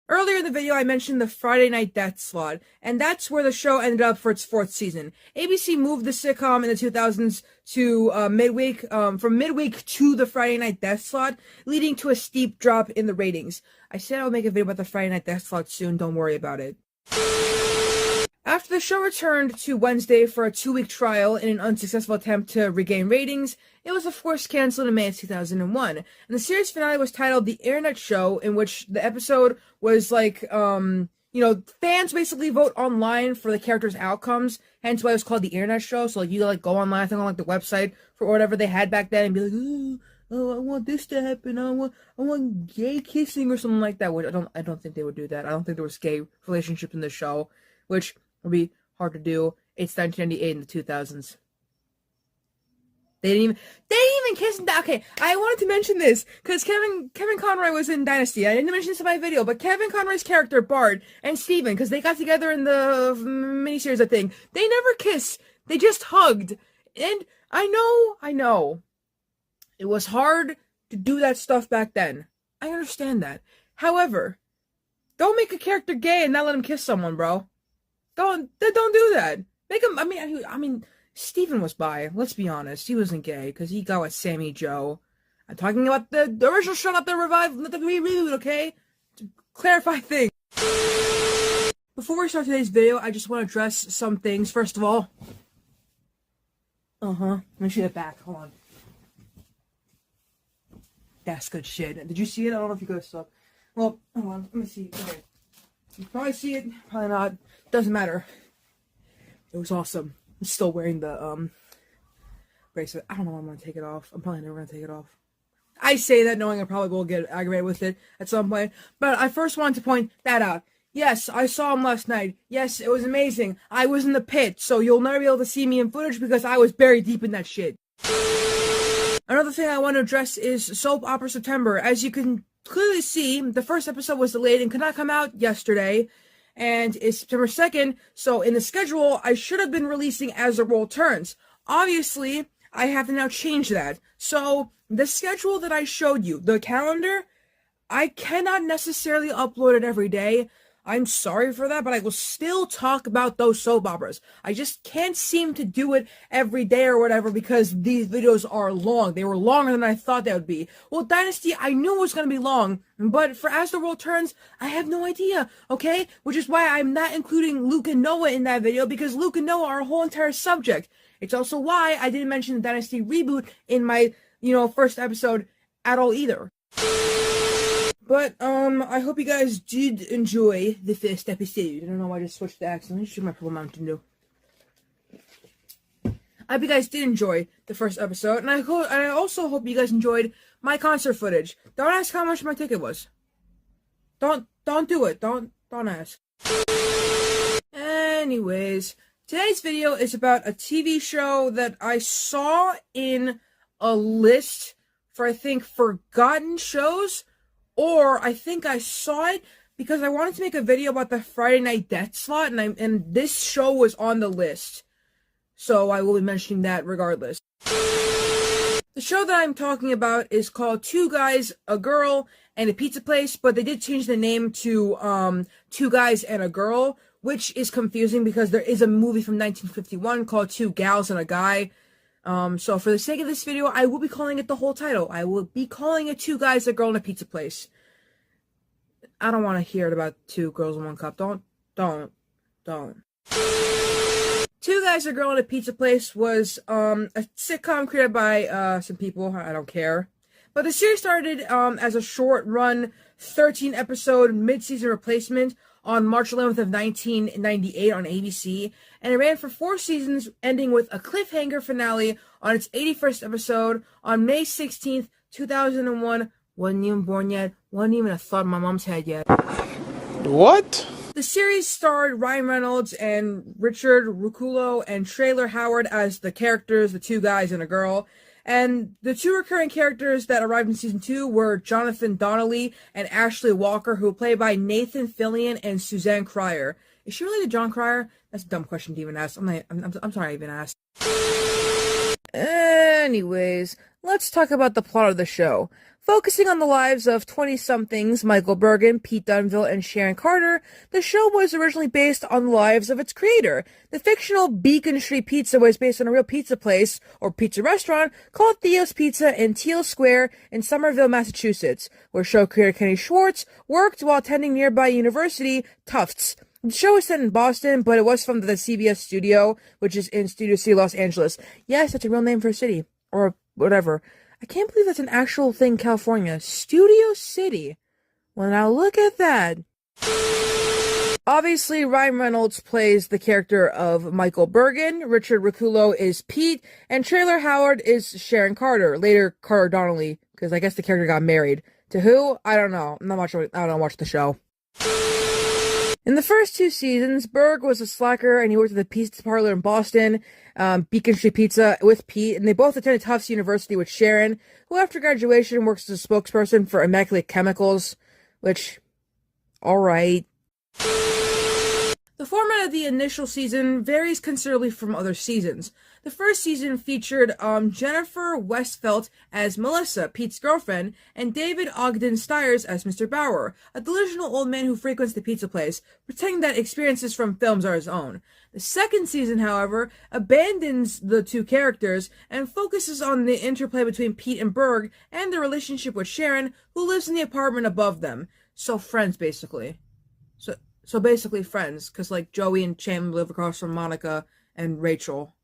Earlier in the video, I mentioned the Friday night death slot, and that's where the show ended up for its fourth season. ABC moved the sitcom in the 2000s to midweek, from midweek to the Friday night death slot, leading to a steep drop in the ratings. I said I'll make a video about the Friday night death slot soon, don't worry about it. After the show returned to Wednesday for a 2-week trial in an unsuccessful attempt to regain ratings, it was of course canceled in May of 2001. And the series finale was titled The Internet Show, in which the episode was like, fans basically vote online for the characters' outcomes, hence why it was called The Internet Show. So like you like go online, I think on like the website for whatever they had back then and be like, oh, I want this to happen. I want gay kissing or something like that. Which I don't think they would do that. I don't think there was gay relationships in the show, which would be hard to do. It's 1998 in the 2000s. They didn't even kiss. Okay, I wanted to mention this because Kevin Conroy was in Dynasty. I didn't mention this in my video, but Kevin Conroy's character Bart and Steven, because they got together in the miniseries, I think, they never kissed. They just hugged. And I know, it was hard to do that stuff back then. I understand that. However, don't make a character gay and not let him kiss someone, bro. Don't do that. Make him. I mean, Steven was bi. Let's be honest. He wasn't gay because he got with Sammy Joe. I'm talking about the original show, not the revival, not the reboot. Okay, to clarify things. Before we start today's video, I just want to address some things. First of all, let me see the back. Hold on. That's good shit. Did you see it? I don't know if you guys saw. Well, hold on. Let me see. Okay. You probably see it, probably not. Doesn't matter. It was awesome. I'm still wearing the bracelet. I don't know when I'm gonna take it off. I'm probably never gonna take it off. I say that knowing I probably will get aggravated with it at some point. But I first wanted to point that out. Yes, I saw him last night. Yes, it was amazing. I was in the pit, so you'll never be able to see me in footage because I was buried deep in that shit. Another thing I want to address is Soap Opera September. As you can clearly see, the first episode was delayed and could not come out yesterday, and it's September 2nd, so in the schedule, I should have been releasing As the World Turns. Obviously, I have to now change that. So, the schedule that I showed you, the calendar, I cannot necessarily upload it every day. I'm sorry for that, but I will still talk about those soap operas. I just can't seem to do it every day or whatever because these videos are long. They were longer than I thought they would be. Well, Dynasty, I knew it was going to be long, but for As the World Turns, I have no idea, okay? Which is why I'm not including Luke and Noah in that video because Luke and Noah are a whole entire subject. It's also why I didn't mention the Dynasty reboot in my, first episode at all either. But, I hope you guys did enjoy the first episode. I don't know why I just switched the accent. Let me show my Purple Mountain Dew. I hope you guys did enjoy the first episode, and I also hope you guys enjoyed my concert footage. Don't ask how much my ticket was. Don't do it. Don't ask. Anyways, today's video is about a TV show that I saw in a list for, I think, forgotten shows. Or I think I saw it because I wanted to make a video about the Friday night death slot, and this show was on the list. So I will be mentioning that regardless. The show that I'm talking about is called Two Guys, a Girl, and a Pizza Place, but they did change the name to Two Guys and a Girl, which is confusing because there is a movie from 1951 called Two Gals and a Guy. So for the sake of this video, I will be calling it the whole title. I will be calling it Two Guys, a Girl, and a Pizza Place. I don't want to hear it about two girls in one cup. Don't. Two Guys, a Girl, and a Pizza Place was, a sitcom created by, some people. I don't care. But the series started, as a short-run, 13-episode mid-season replacement on March 11th of 1998 on ABC, and it ran for 4 seasons, ending with a cliffhanger finale on its 81st episode on May 16th, 2001. Wasn't even born yet. Wasn't even a thought in my mom's head yet. What? The series starred Ryan Reynolds and Richard Ruccolo and Traylor Howard as the characters, the two guys and a girl. And the two recurring characters that arrived in season 2 were Jonathan Donnelly and Ashley Walker, who were played by Nathan Fillion and Suzanne Cryer. Is she related to John Cryer? That's a dumb question to even ask. I'm sorry I even asked. Anyways, let's talk about the plot of the show. Focusing on the lives of 20-somethings Michael Bergen, Pete Dunville, and Sharon Carter, the show was originally based on the lives of its creator. The fictional Beacon Street Pizza was based on a real pizza place, or pizza restaurant, called Theo's Pizza in Teal Square in Somerville, Massachusetts, where show creator Kenny Schwartz worked while attending nearby university, Tufts. The show was set in Boston, but it was from the CBS studio, which is in Studio City, Los Angeles. Yes, that's a real name for a city, or whatever. I can't believe that's an actual thing in California. Studio City. Well, now look at that. Obviously, Ryan Reynolds plays the character of Michael Bergen, Richard Rucolo is Pete, and Traylor Howard is Sharon Carter, later Carter Donnelly, because I guess the character got married. To who? I don't know. I don't watch the show. In the first 2 seasons, Berg was a slacker and he worked at the pizza parlor in Boston, Beacon Street Pizza, with Pete, and they both attended Tufts University with Sharon, who after graduation works as a spokesperson for Immaculate Chemicals, which, alright. The format of the initial season varies considerably from other seasons. The first season featured Jennifer Westfeldt as Melissa, Pete's girlfriend, and David Ogden Stiers as Mr. Bauer, a delusional old man who frequents the pizza place, pretending that experiences from films are his own. The second season, however, abandons the 2 characters and focuses on the interplay between Pete and Berg and their relationship with Sharon, who lives in the apartment above them. So friends, basically. So basically friends, because like Joey and Chandler live across from Monica and Rachel.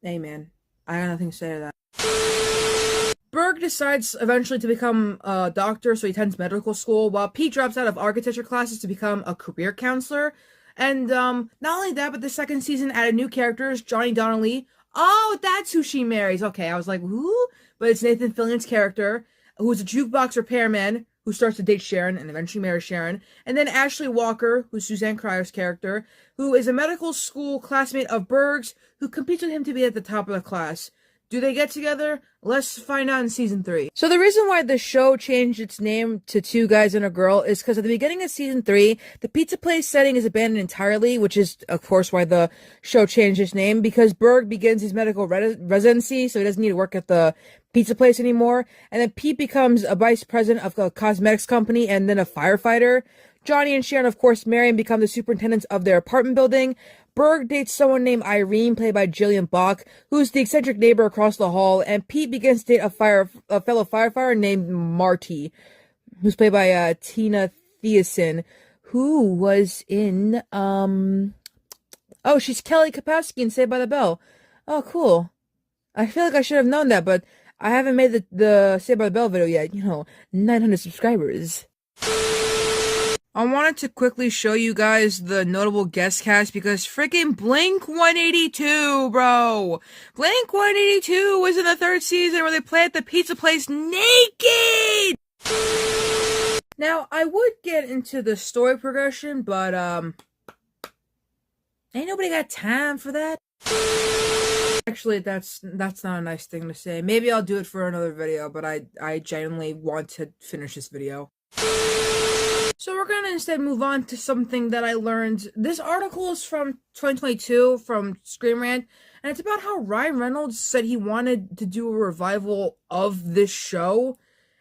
Hey man, I got nothing to say to that. Berg decides eventually to become a doctor, so he attends medical school, while Pete drops out of architecture classes to become a career counselor. And not only that, but the second season added new characters, Johnny Donnelly. Oh, that's who she marries. Okay, I was like, who? But it's Nathan Fillion's character, who's a jukebox repairman, who starts to date Sharon and eventually marries Sharon. And then Ashley Walker, who's Suzanne Crier's character, who is a medical school classmate of Berg's, who competes with him to be at the top of the class. Do they get together? Let's find out in season 3. So the reason why the show changed its name to Two Guys and a Girl is because at the beginning of season 3, the pizza place setting is abandoned entirely, which is, of course, why the show changed its name, because Berg begins his medical residency, so he doesn't need to work at the pizza place anymore. And then Pete becomes a vice president of a cosmetics company and then a firefighter. Johnny and Sharon, of course, marry and become the superintendents of their apartment building. Berg dates someone named Irene, played by Jillian Bach, who's the eccentric neighbor across the hall, and Pete begins to date a fellow firefighter named Marty, who's played by Tina Thiessen, who was in, she's Kelly Kapowski in Saved by the Bell. Oh, cool. I feel like I should have known that, but I haven't made the Saved by the Bell video yet. 900 subscribers. I wanted to quickly show you guys the notable guest cast because freaking Blink-182, bro! Blink-182 was in the 3rd season where they play at the pizza place naked! Now, I would get into the story progression, but, ain't nobody got time for that. Actually, that's not a nice thing to say. Maybe I'll do it for another video, but I genuinely want to finish this video. So we're going to instead move on to something that I learned. This article is from 2022 from Screen Rant, and it's about how Ryan Reynolds said he wanted to do a revival of this show.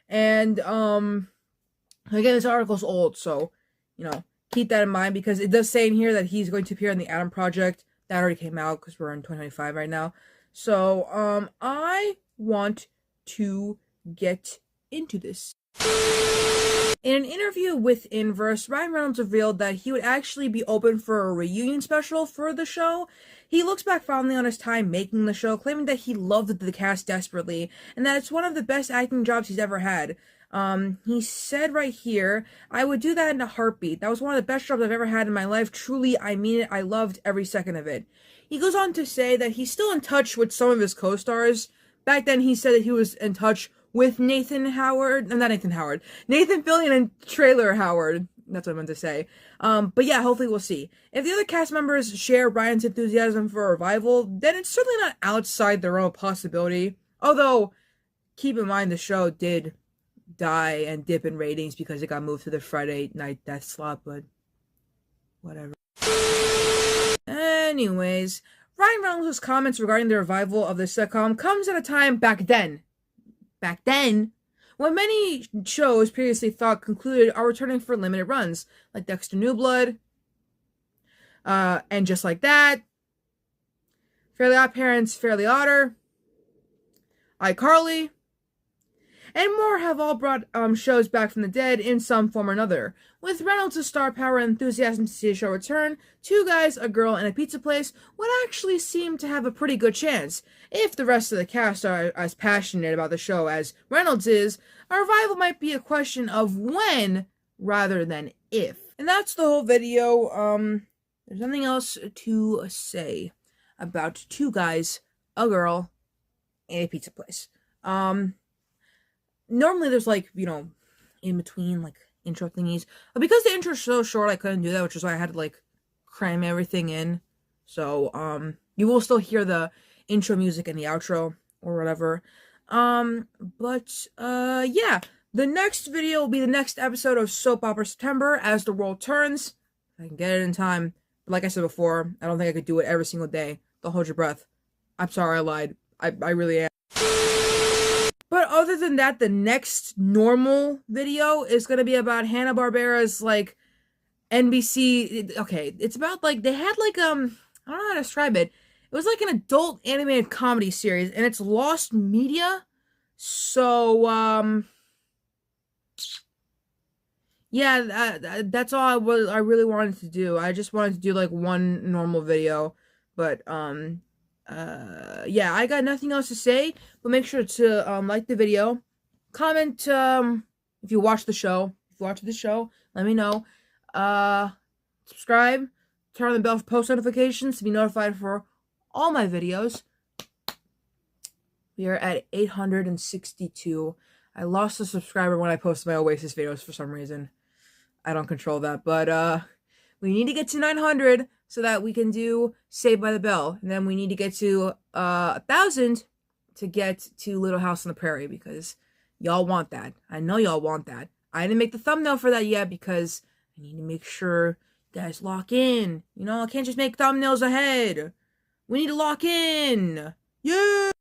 And, again, this article's old, so, keep that in mind, because it does say in here that he's going to appear in the Adam Project. That already came out, because we're in 2025 right now. So, I want to get into this. In an interview with Inverse, Ryan Reynolds revealed that he would actually be open for a reunion special for the show. He looks back fondly on his time making the show, claiming that he loved the cast desperately, and that it's one of the best acting jobs he's ever had. He said right here, "I would do that in a heartbeat. That was one of the best jobs I've ever had in my life. Truly, I mean it. I loved every second of it." He goes on to say that he's still in touch with some of his co-stars. Back then, he said that he was in touch with Nathan Fillion and Traylor Howard. That's what I meant to say. But yeah, hopefully we'll see. If the other cast members share Ryan's enthusiasm for a revival, then it's certainly not outside the realm of possibility. Although, keep in mind the show did die and dip in ratings because it got moved to the Friday night death slot, but whatever. Anyways, Ryan Reynolds' comments regarding the revival of the sitcom comes at a time back then, when many shows previously thought concluded are returning for limited runs, like Dexter New Blood, and Just Like That, Fairly Odd Parents, Fairly Odder, iCarly, and more have all brought shows back from the dead in some form or another. With Reynolds' star power and enthusiasm to see a show return, Two Guys, a Girl, and a Pizza Place would actually seem to have a pretty good chance. If the rest of the cast are as passionate about the show as Reynolds is, a revival might be a question of when rather than if. And that's the whole video. There's nothing else to say about Two Guys, a Girl, and a Pizza Place. Normally there's like, in between like intro thingies, but because the intro's so short I couldn't do that, which is why I had to like cram everything in. So you will still hear the intro music and the outro or whatever. Yeah, the next video will be the next episode of Soap Opera September, As the World Turns. If I can get it in time. But like I said before, I don't think I could do it every single day. Don't hold your breath. I'm sorry I lied. I really am. But other than that, the next normal video is going to be about Hanna-Barbera's, like, NBC. Okay, it's about, like, they had, like, I don't know how to describe it. It was, like, an adult animated comedy series, and it's lost media. So, yeah, that's all I really wanted to do. I just wanted to do, like, one normal video. But, yeah, I got nothing else to say, but make sure to, like the video, comment, if you watch the show, let me know, subscribe, turn on the bell for post notifications to be notified for all my videos. We are at 862. I lost a subscriber when I posted my Oasis videos for some reason. I don't control that, but, we need to get to 900 so that we can do Saved by the Bell. And then we need to get to 1,000 to get to Little House on the Prairie, because y'all want that. I know y'all want that. I didn't make the thumbnail for that yet because I need to make sure you guys lock in. I can't just make thumbnails ahead. We need to lock in. Yeah!